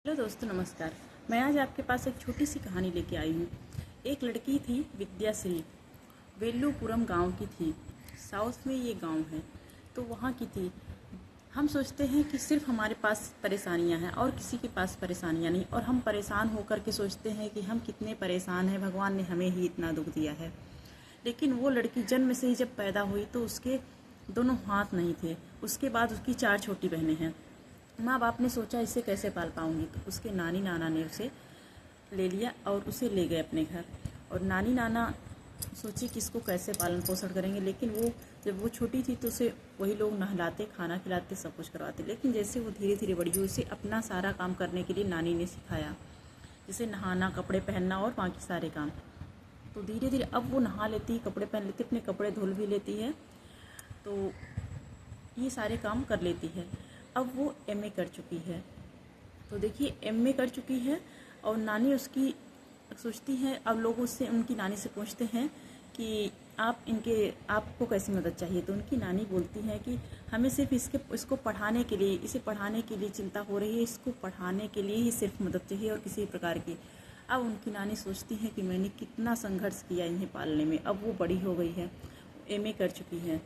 Hello दोस्तों, नमस्कार। मैं आज आपके पास एक छोटी सी कहानी लेके आई हूँ। एक लड़की थी, विद्याश्री। वेल्लुपुरम गांव की थी। साउथ में ये गांव है, तो वहाँ की थी। हम सोचते हैं कि सिर्फ हमारे पास परेशानियाँ हैं और किसी के पास परेशानियाँ नहीं, और हम परेशान होकर के सोचते हैं कि हम कितने परेशान हैं, भगवान ने हमें ही इतना दुख दिया है। लेकिन वो लड़की जन्म से ही जब पैदा हुई तो उसके दोनों हाथ नहीं थे। उसके बाद उसकी 4 छोटी बहनें हैं। माँ बाप ने सोचा इसे कैसे पाल पाऊंगी, तो उसके नानी नाना ने उसे ले लिया और उसे ले गए अपने घर। और नानी नाना सोचे कि इसको कैसे पालन पोषण करेंगे, लेकिन वो जब वो छोटी थी तो उसे वही लोग नहलाते, खाना खिलाते, सब कुछ करवाते। लेकिन जैसे वो धीरे धीरे बड़ी हुई, उसे अपना सारा काम करने के लिए नानी ने सिखाया, जैसे नहाना, कपड़े पहनना और बाकी सारे काम। तो धीरे धीरे अब वो नहा लेती, कपड़े पहन लेती, अपने कपड़े धुल भी लेती है, तो ये सारे काम कर लेती है। अब वो एमए कर चुकी है। तो देखिए, एमए कर चुकी है और नानी उसकी सोचती है। अब लोग उससे, उनकी नानी से पूछते हैं कि आपको कैसी मदद चाहिए, तो उनकी नानी बोलती है कि हमें सिर्फ इसको पढ़ाने के लिए, इसे पढ़ाने के लिए चिंता हो रही है, इसको पढ़ाने के लिए ही सिर्फ मदद चाहिए और किसी प्रकार की। अब उनकी नानी सोचती है कि मैंने कितना संघर्ष किया इन्हें पालने में। अब वो बड़ी हो गई है, एमए कर चुकी है।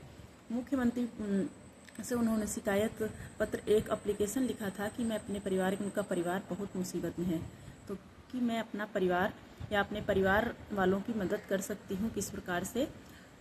मुख्यमंत्री से उन्होंने शिकायत पत्र, एक एप्लीकेशन लिखा था कि मैं अपने परिवार, उनका परिवार बहुत मुसीबत में है, तो कि मैं अपना परिवार या अपने परिवार वालों की मदद कर सकती हूँ किस प्रकार से।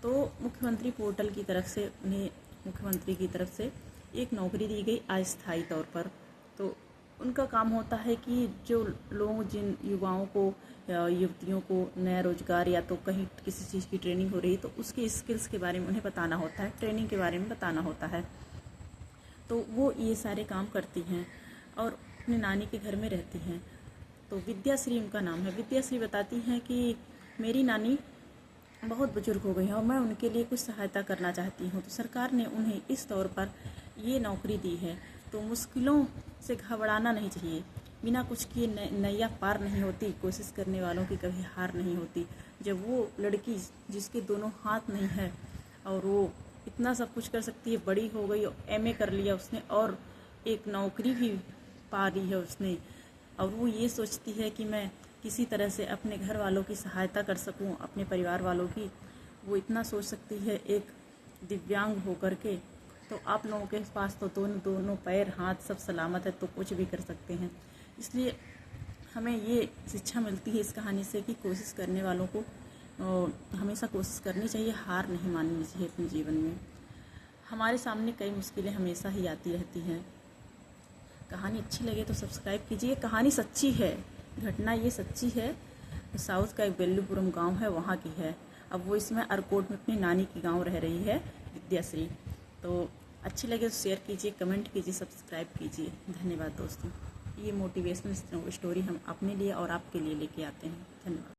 तो मुख्यमंत्री पोर्टल की तरफ से उन्हें, मुख्यमंत्री की तरफ से एक नौकरी दी गई अस्थायी तौर पर। तो उनका काम होता है कि जो लोग, जिन युवाओं को या युवतियों को नया रोजगार या तो कहीं किसी चीज़ की ट्रेनिंग हो रही है, तो उसके स्किल्स के बारे में उन्हें बताना होता है, ट्रेनिंग के बारे में बताना होता है। तो वो ये सारे काम करती हैं और अपने नानी के घर में रहती हैं। तो विद्याश्री उनका नाम है। विद्याश्री बताती हैं कि मेरी नानी बहुत बुजुर्ग हो गई हैं और मैं उनके लिए कुछ सहायता करना चाहती हूँ। तो सरकार ने उन्हें इस तौर पर ये नौकरी दी है। तो मुश्किलों से घबराना नहीं चाहिए। बिना कुछ किए नैया पार नहीं होती। कोशिश करने वालों की कभी हार नहीं होती। जब वो लड़की जिसके दोनों हाथ नहीं है और वो इतना सब कुछ कर सकती है, बड़ी हो गई, एमए कर लिया उसने और एक नौकरी भी पा ली है उसने, और वो ये सोचती है कि मैं किसी तरह से अपने घर वालों की सहायता कर सकूं, अपने परिवार वालों की, वो इतना सोच सकती है एक दिव्यांग होकर के। तो आप लोगों के पास तो दोनों पैर, हाथ सब सलामत है, तो कुछ भी कर सकते हैं। इसलिए हमें ये शिक्षा मिलती है इस कहानी से कि कोशिश करने वालों को हमेशा कोशिश करनी चाहिए, हार नहीं माननी चाहिए अपने जीवन में। हमारे सामने कई मुश्किलें हमेशा ही आती रहती हैं। कहानी अच्छी लगे तो सब्सक्राइब कीजिए। कहानी सच्ची है, घटना ये सच्ची है। साउथ का एक वेल्लुपुरम गांव है, वहाँ की है। अब वो इसमें अरकोट में अपनी नानी की गांव रह रही है, विद्याश्री। तो अच्छी लगे तो शेयर कीजिए, कमेंट कीजिए, सब्सक्राइब कीजिए। धन्यवाद दोस्तों। ये मोटिवेशनल स्टोरी हम अपने लिए और आपके लिए लेके आते हैं। धन्यवाद।